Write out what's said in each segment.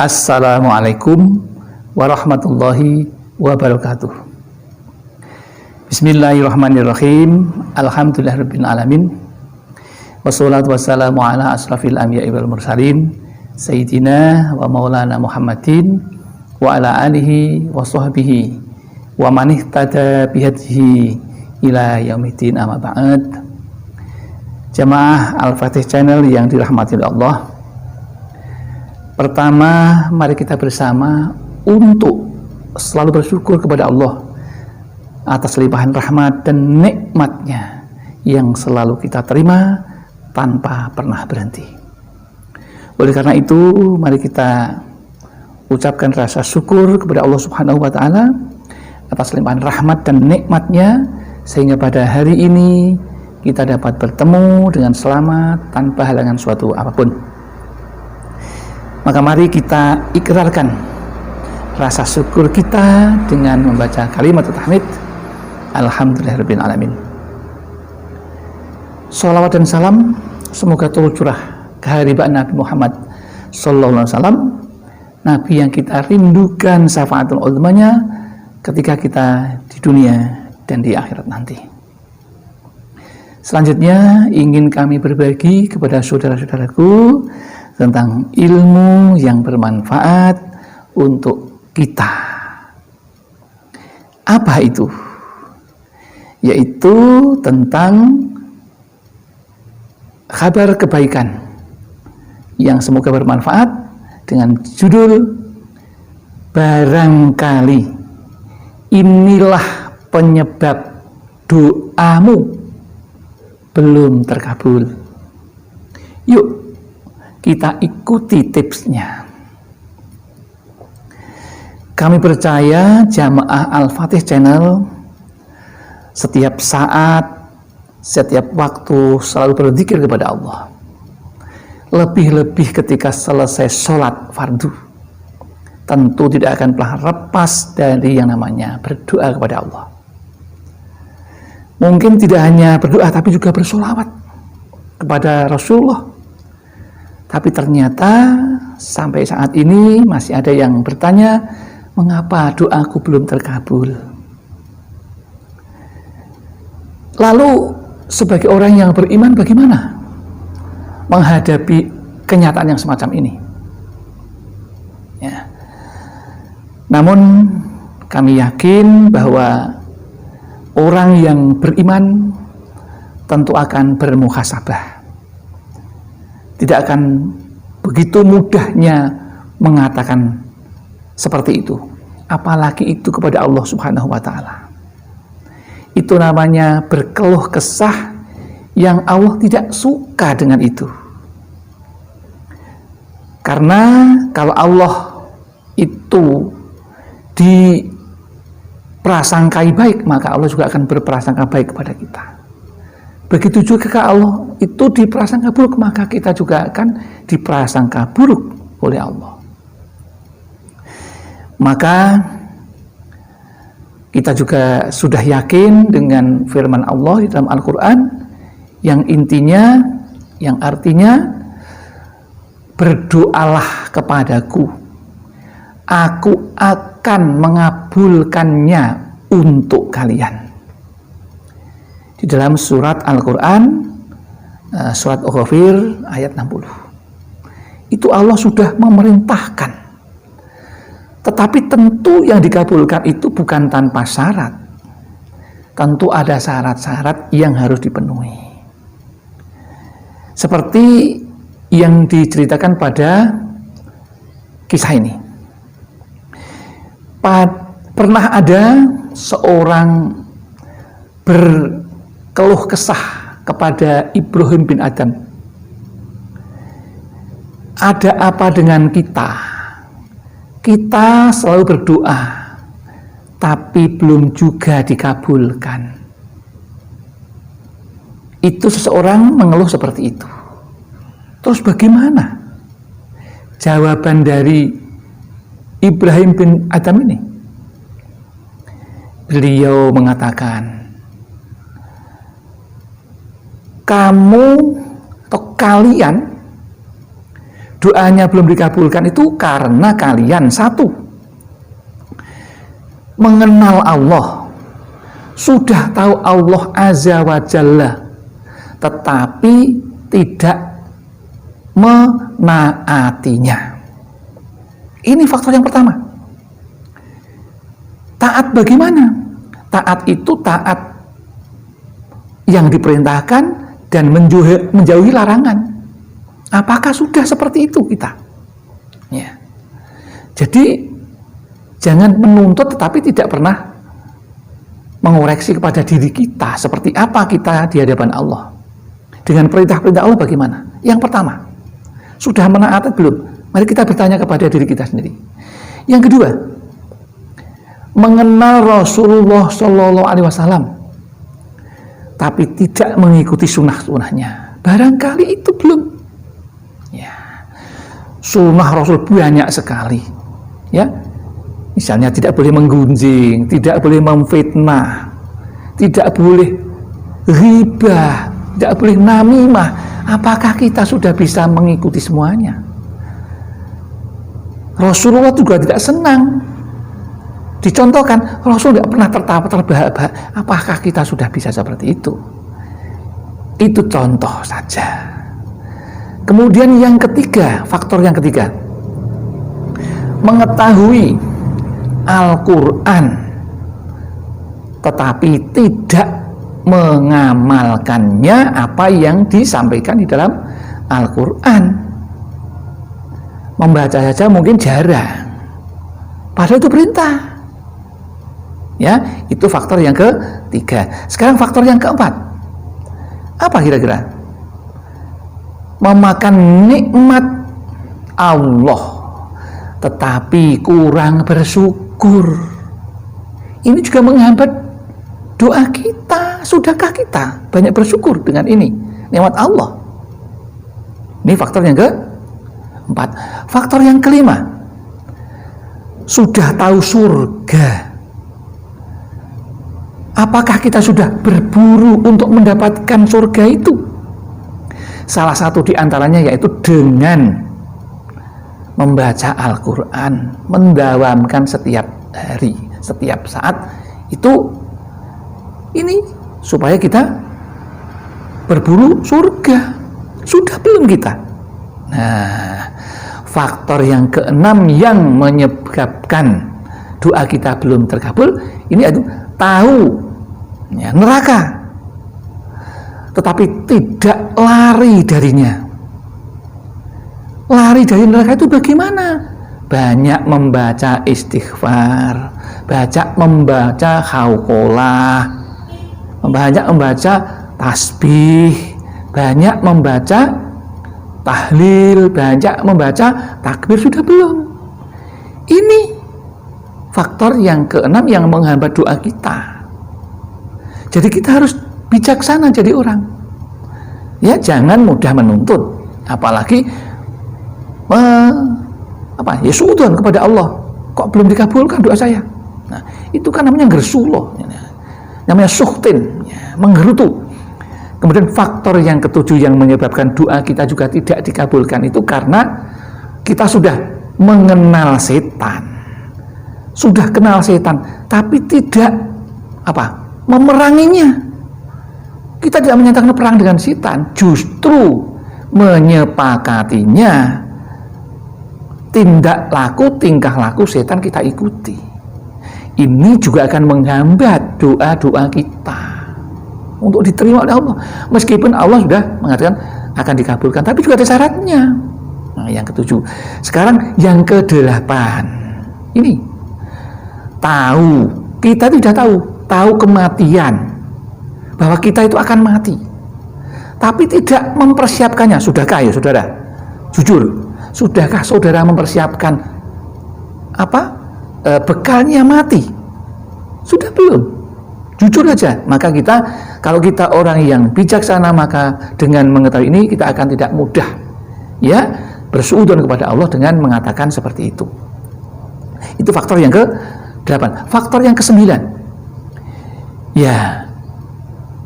Assalamualaikum warahmatullahi wabarakatuh. Bismillahirrahmanirrahim. Alhamdulillahirabbil alamin. Wassalatu wassalamu ala asrafil anbiya'i wal mursalin sayyidina wa maulana Muhammadin wa ala alihi wa sahbihi wa man ihtada bihadihi ila yaumiddin, amma ba'd. Jamaah Al-Fatih Channel yang dirahmati oleh Allah, pertama, mari kita bersama untuk selalu bersyukur kepada Allah atas limpahan rahmat dan nikmatnya yang selalu kita terima tanpa pernah berhenti. Oleh karena itu, mari kita ucapkan rasa syukur kepada Allah Subhanahu wa Ta'ala atas limpahan rahmat dan nikmatnya, sehingga pada hari ini kita dapat bertemu dengan selamat tanpa halangan suatu apapun. Maka mari kita ikrarkan rasa syukur kita dengan membaca kalimat tahmid Alhamdulillahirabbil alamin. Shalawat dan salam semoga turut curah keharibaan Nabi Muhammad sallallahu alaihi wasallam, Nabi yang kita rindukan syafaatul uzmanya ketika kita di dunia dan di akhirat nanti. Selanjutnya ingin kami berbagi kepada saudara-saudaraku tentang ilmu yang bermanfaat untuk kita. Apa itu? Yaitu tentang kabar kebaikan yang semoga bermanfaat dengan judul barangkali inilah penyebab doamu belum terkabul. Yuk kita ikuti tipsnya. Kami percaya jamaah Al-Fatih Channel setiap saat, setiap waktu selalu berzikir kepada Allah. Lebih-lebih ketika selesai sholat fardu, tentu tidak akan pernah lepas dari yang namanya berdoa kepada Allah. Mungkin tidak hanya berdoa, tapi juga bersolawat kepada Rasulullah. Tapi ternyata sampai saat ini masih ada yang bertanya, mengapa doaku belum terkabul? Lalu sebagai orang yang beriman bagaimana menghadapi kenyataan yang semacam ini? Ya. Namun kami yakin bahwa orang yang beriman tentu akan bermuhasabah. Tidak akan begitu mudahnya mengatakan seperti itu, apalagi itu kepada Allah Subhanahu wa Ta'ala. Itu namanya berkeluh kesah yang Allah tidak suka dengan itu. Karena kalau Allah itu diprasangkai baik, maka Allah juga akan berprasangka baik kepada kita. Begitu juga kalau Allah itu diprasangka buruk, maka kita juga akan diprasangka buruk oleh Allah. Maka kita juga sudah yakin dengan firman Allah di dalam Al-Quran yang intinya, yang artinya berdoalah kepadaku, aku akan mengabulkannya untuk kalian. Di dalam surat Al-Quran, surat Al-Ghafir ayat 60. Itu Allah sudah memerintahkan. Tetapi tentu yang dikabulkan itu bukan tanpa syarat. Tentu ada syarat-syarat yang harus dipenuhi. Seperti yang diceritakan pada kisah ini. Pernah ada seorang berkeluh kesah kepada Ibrahim bin Adham. Ada apa dengan kita? Kita selalu berdoa, tapi belum juga dikabulkan. Itu seseorang mengeluh seperti itu. Terus bagaimana jawaban dari Ibrahim bin Adham ini? Beliau mengatakan, kamu atau kalian doanya belum dikabulkan itu karena kalian satu, mengenal Allah, sudah tahu Allah Azza wa Jalla, tetapi tidak menaatinya. Ini faktor yang pertama. Taat bagaimana? Taat itu taat yang diperintahkan dan menjauhi larangan. Apakah sudah seperti itu kita? Ya. Jadi jangan menuntut tetapi tidak pernah mengoreksi kepada diri kita seperti apa kita di hadapan Allah. Dengan perintah-perintah Allah bagaimana? Yang pertama, sudah menaati belum? Mari kita bertanya kepada diri kita sendiri. Yang kedua, mengenal Rasulullah Shallallahu Alaihi Wasallam, tapi tidak mengikuti sunnah-sunnahnya. Barangkali itu belum. Ya, sunnah Rasul banyak sekali. Ya, misalnya tidak boleh menggunjing, tidak boleh memfitnah, tidak boleh ghibah, tidak boleh namimah. Apakah kita sudah bisa mengikuti semuanya? Rasulullah juga tidak senang dicontohkan, Rasul tidak pernah tertawa terbahak-bahak. Apakah kita sudah bisa seperti itu? Itu contoh saja. Kemudian yang ketiga, faktor yang ketiga, mengetahui Al-Quran tetapi tidak mengamalkannya apa yang disampaikan di dalam Al-Quran. Membaca saja mungkin jarang, padahal itu perintah. Ya, itu faktor yang ketiga. Sekarang faktor yang keempat, apa kira-kira? Memakan nikmat Allah tetapi kurang bersyukur. Ini juga menghambat doa kita. Sudahkah kita banyak bersyukur dengan ini nikmat Allah? Ini faktor yang keempat. Faktor yang kelima, sudah tahu surga, apakah kita sudah berburu untuk mendapatkan surga itu? Salah satu diantaranya yaitu dengan membaca Al-Quran, mendawamkan setiap hari, setiap saat itu. Ini supaya kita berburu surga. Sudah belum kita? Nah, faktor yang keenam yang menyebabkan doa kita belum terkabul, ini itu tahu ya, neraka tetapi tidak lari darinya. Lari dari neraka itu bagaimana? Banyak membaca istighfar, membaca khauqolah, banyak membaca tasbih, banyak membaca tahlil, banyak membaca takbir. Sudah belum? Ini faktor yang keenam yang menghambat doa kita. Jadi kita harus bijaksana jadi orang. Ya, jangan mudah menuntut, apalagi suudzon kepada Allah. Kok belum dikabulkan doa saya? Nah, itu kan namanya gersuloh, namanya suhtin, ya, menggerutu. Kemudian faktor yang ketujuh yang menyebabkan doa kita juga tidak dikabulkan itu karena kita sudah mengenal setan. Sudah kenal setan, tapi tidak memeranginya. Kita tidak menyatakan perang dengan setan, justru menyepakatinya. Tingkah laku setan kita ikuti. Ini juga akan menghambat doa-doa kita untuk diterima oleh Allah. Meskipun Allah sudah mengatakan akan dikabulkan, tapi juga ada syaratnya. Nah, yang ketujuh. Sekarang yang kedelapan. Ini tahu, kita tidak tahu kematian, bahwa kita itu akan mati, tapi tidak mempersiapkannya. Sudahkah ya saudara? Jujur, sudahkah saudara mempersiapkan bekalnya mati? Sudah belum? Jujur aja. Maka kalau kita orang yang bijaksana, maka dengan mengetahui ini kita akan tidak mudah ya bersuudzon kepada Allah dengan mengatakan seperti itu. Itu faktor yang ke-8. Faktor yang ke-9, ya,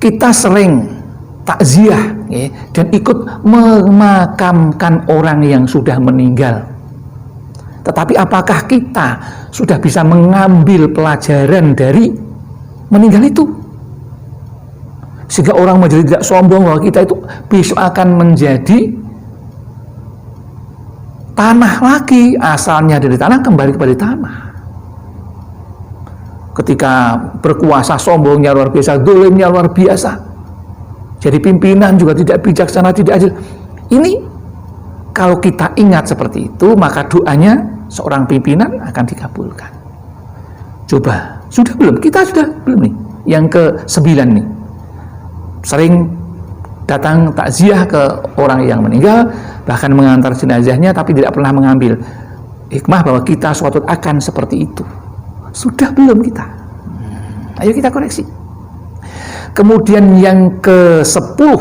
kita sering takziah dan ikut memakamkan orang yang sudah meninggal. Tetapi apakah kita sudah bisa mengambil pelajaran dari meninggal itu? Sehingga orang menjadi tidak sombong bahwa kita itu besok akan menjadi tanah lagi, asalnya dari tanah kembali kepada tanah. Ketika berkuasa sombongnya luar biasa, dolimnya luar biasa, jadi pimpinan juga tidak bijaksana, tidak adil. Ini kalau kita ingat seperti itu, maka doanya seorang pimpinan akan dikabulkan. Coba, sudah belum? Kita sudah belum nih? Yang ke-9 nih, sering datang takziah ke orang yang meninggal, bahkan mengantar jenazahnya, tapi tidak pernah mengambil hikmah bahwa kita suatu akan seperti itu. Sudah belum kita? Ayo kita koreksi. Kemudian yang ke-10,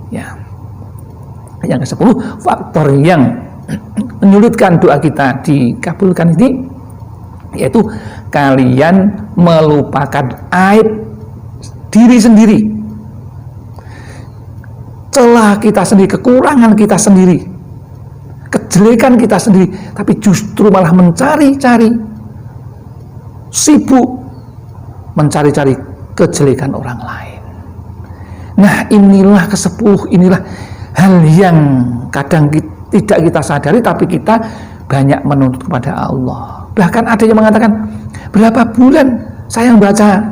ya, yang ke-10 faktor yang menyulitkan doa kita dikabulkan ini, yaitu kalian melupakan aib diri sendiri, celah kita sendiri, kekurangan kita sendiri, kejelekan kita sendiri, tapi justru malah mencari-cari, sibuk mencari-cari kejelekan orang lain. Nah, inilah ke-10, inilah hal yang kadang tidak kita sadari, tapi kita banyak menuntut kepada Allah. Bahkan ada yang mengatakan, berapa bulan saya baca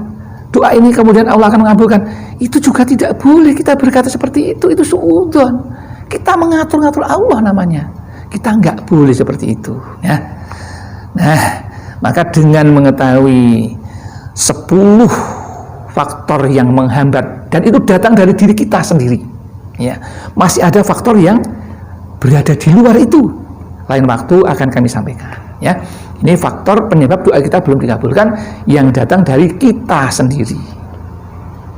doa ini kemudian Allah akan mengabulkan. Itu juga tidak boleh kita berkata seperti itu suudzon. Kita mengatur-ngatur Allah namanya. Kita nggak boleh seperti itu, ya. Nah, maka dengan mengetahui 10 faktor yang menghambat, dan itu datang dari diri kita sendiri, ya, masih ada faktor yang berada di luar itu, lain waktu akan kami sampaikan, ya. Ini faktor penyebab doa kita belum dikabulkan yang datang dari kita sendiri.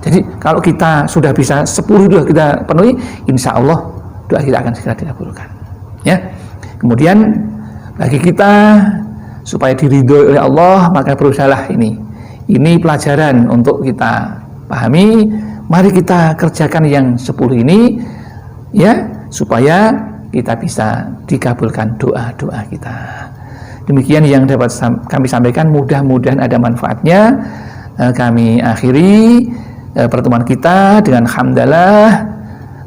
Jadi kalau kita sudah bisa 10 itu kita penuhi, insya Allah doa kita akan segera dikabulkan, ya. Kemudian bagi kita supaya diridhoi oleh Allah, maka berusahalah ini pelajaran untuk kita pahami. Mari kita kerjakan yang 10 ini, ya, supaya kita bisa dikabulkan doa-doa kita. Demikian yang dapat kami sampaikan, mudah-mudahan ada manfaatnya. Kami akhiri pertemuan kita dengan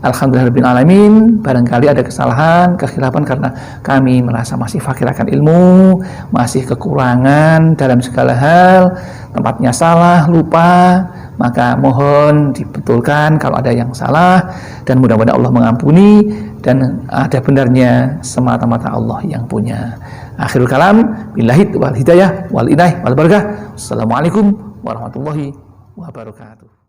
alhamdulillahirabbil alamin. Barangkali ada kesalahan, kekhilafan karena kami merasa masih fakir akan ilmu, masih kekurangan dalam segala hal, tempatnya salah, lupa, maka mohon dibetulkan kalau ada yang salah, dan mudah-mudahan Allah mengampuni, dan ada benarnya semata-mata Allah yang punya. Akhirul kalam, billahi wal hidayah wal inayah wal barakah. Assalamualaikum warahmatullahi wabarakatuh.